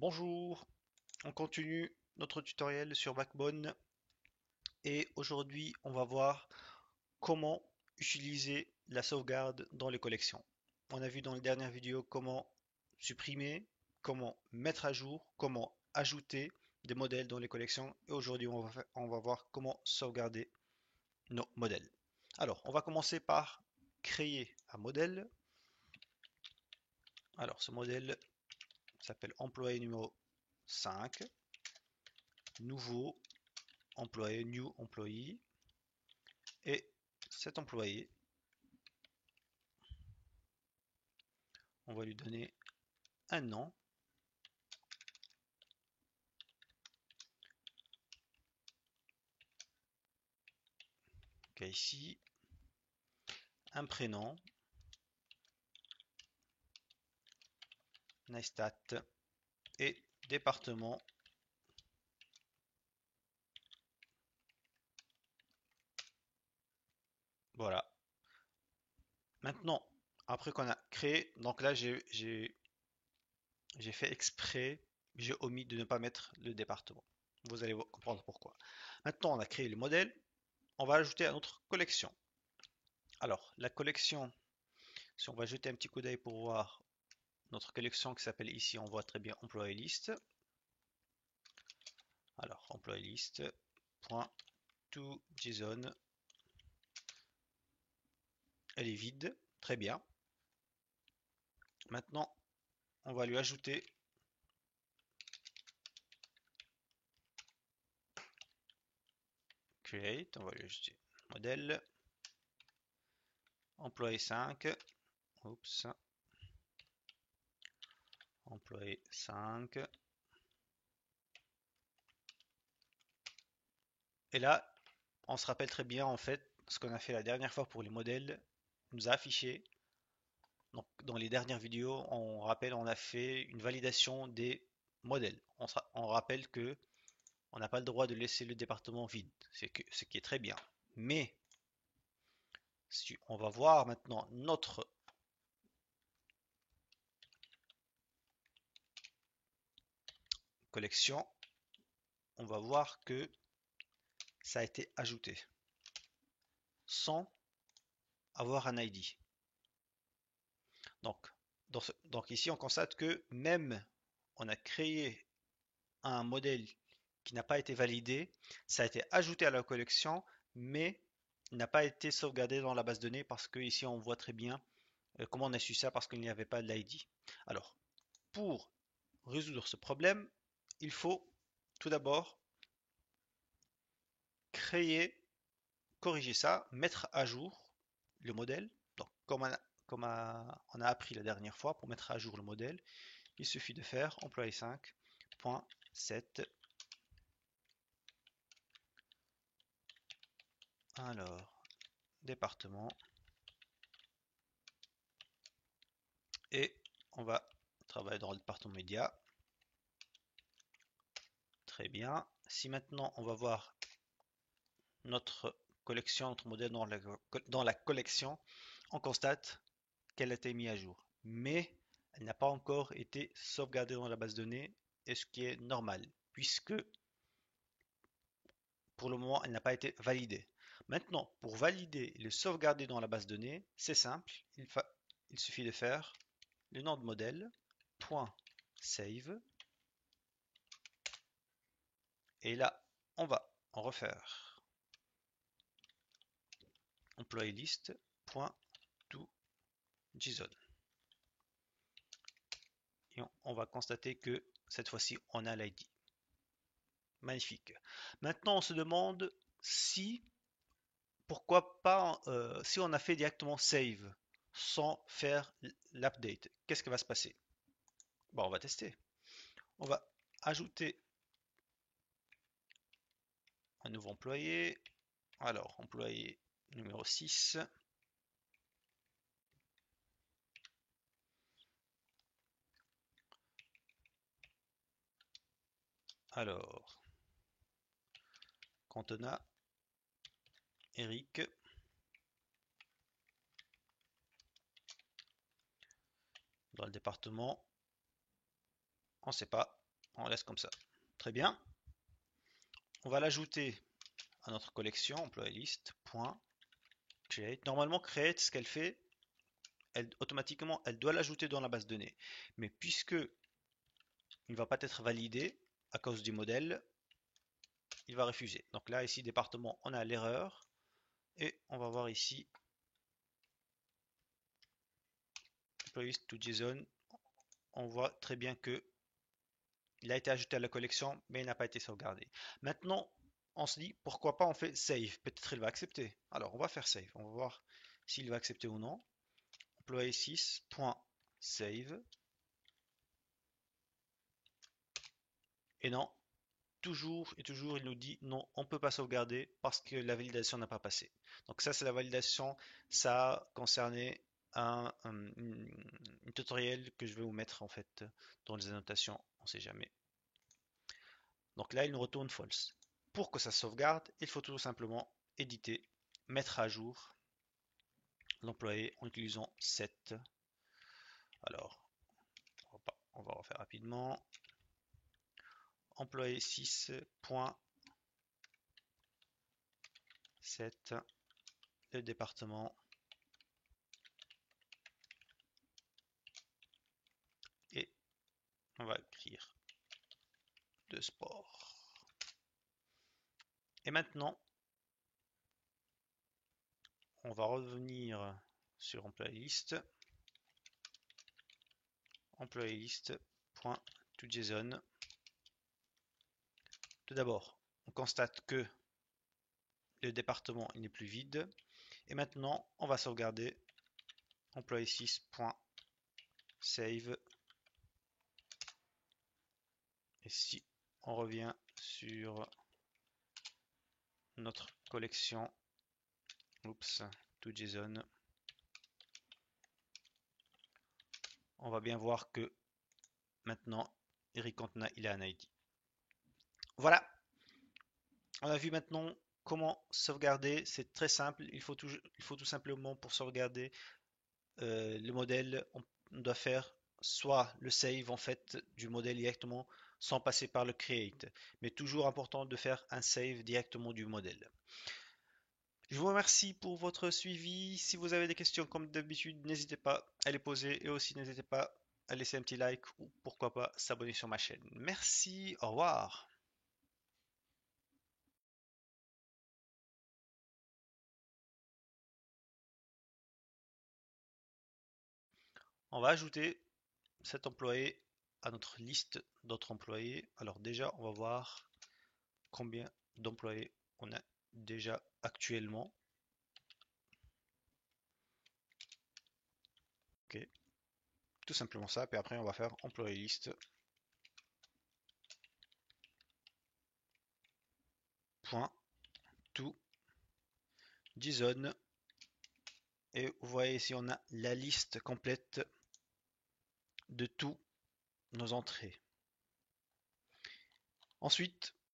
Bonjour, on continue notre tutoriel sur Backbone et aujourd'hui on va voir comment utiliser la sauvegarde dans les collections. On a vu dans les dernières vidéos comment supprimer, comment mettre à jour, comment ajouter des modèles dans les collections et aujourd'hui on va voir comment sauvegarder nos modèles. Alors on va commencer par créer un modèle. Alors ce modèle s'appelle employé numéro 5, nouveau employé, new employee, et cet employé, on va lui donner un nom, ici, un prénom, Neistat, et département. Voilà. Maintenant, après qu'on a créé, donc là j'ai fait exprès, j'ai omis de ne pas mettre le département. Vous allez comprendre pourquoi. Maintenant, on a créé le modèle, on va ajouter à notre collection. Alors, la collection, si on va jeter un petit coup d'œil pour voir notre collection qui s'appelle ici, on voit très bien employé list. Alors, employé list, point to JSON, elle est vide, très bien. Maintenant, on va lui ajouter create, on va lui ajouter modèle, employé 5, oups, employé 5. Et là, on se rappelle très bien en fait ce qu'on a fait la dernière fois pour les modèles, nous a affiché. Donc, dans les dernières vidéos, on rappelle, on a fait une validation des modèles. On rappelle que on n'a pas le droit de laisser le département vide, ce qui est très bien. Mais si on va voir maintenant notre collection, on va voir que ça a été ajouté sans avoir un ID. Donc, donc ici, on constate que même on a créé un modèle qui n'a pas été validé, ça a été ajouté à la collection, mais n'a pas été sauvegardé dans la base de données parce que ici on voit très bien comment on a su ça parce qu'il n'y avait pas d'ID. Alors, pour résoudre ce problème, il faut tout d'abord créer, corriger ça, mettre à jour le modèle. Donc, comme on a appris la dernière fois, pour mettre à jour le modèle, il suffit de faire employé 5.set. Alors, département. Et on va travailler dans le département média. Très bien. Si maintenant on va voir notre collection, notre modèle dans la collection, on constate qu'elle a été mise à jour. Mais elle n'a pas encore été sauvegardée dans la base de données, et ce qui est normal, puisque pour le moment elle n'a pas été validée. Maintenant, pour valider et le sauvegarder dans la base de données, c'est simple, il suffit de faire le nom de modèle, .save, et là, on va en refaire employé list.toJSON. Et on va constater que cette fois-ci, on a l'ID. Magnifique. Maintenant, on se demande si, pourquoi pas, si on a fait directement save sans faire l'update, qu'est-ce qui va se passer? Bon, on va tester. On va ajouter un nouveau employé. Alors, employé numéro 6. Alors, Cantona, Eric. Dans le département, on ne sait pas. On laisse comme ça. Très bien. On va l'ajouter à notre collection employé list.create. Normalement, create, ce qu'elle fait, automatiquement, elle doit l'ajouter dans la base de données. Mais puisque il ne va pas être validé à cause du modèle, il va refuser. Donc là, ici, département, on a l'erreur. Et on va voir ici, employé list to JSON. On voit très bien que il a été ajouté à la collection, mais il n'a pas été sauvegardé. Maintenant, on se dit, pourquoi pas on fait save. Peut-être il va accepter. Alors, on va faire save. On va voir s'il va accepter ou non. Employé 6.save. Et non, toujours et toujours, il nous dit non, on ne peut pas sauvegarder parce que la validation n'a pas passé. Donc ça, c'est la validation. Ça a concerné un tutoriel que je vais vous mettre en fait dans les annotations. On ne sait jamais. Donc là, il nous retourne false. Pour que ça sauvegarde, il faut tout simplement éditer, mettre à jour l'employé en utilisant set. Alors, on va refaire rapidement. Employé 6.set, le département, et on va écrire de sport. Et maintenant, on va revenir sur employé list. Employé list.toJSON. Tout d'abord, on constate que le département n'est plus vide. Et maintenant, on va sauvegarder employé 6.save. Et si on revient sur notre collection, toJSON, on va bien voir que maintenant, Eric Cantona, il a un ID. Voilà, on a vu maintenant comment sauvegarder. C'est très simple. Il faut tout simplement, pour sauvegarder le modèle, on doit faire soit le save en fait du modèle directement sans passer par le create. Mais toujours important de faire un save directement du modèle. Je vous remercie pour votre suivi. Si vous avez des questions comme d'habitude, n'hésitez pas à les poser et aussi n'hésitez pas à laisser un petit like ou pourquoi pas s'abonner sur ma chaîne. Merci, au revoir. On va ajouter cet employé à notre liste d'autres employés. Alors déjà, on va voir combien d'employés on a déjà actuellement. Ok, tout simplement ça. Puis après, on va faire employé list. Point to JSON. Et vous voyez ici, on a la liste complète de tous nos entrées. Ensuite,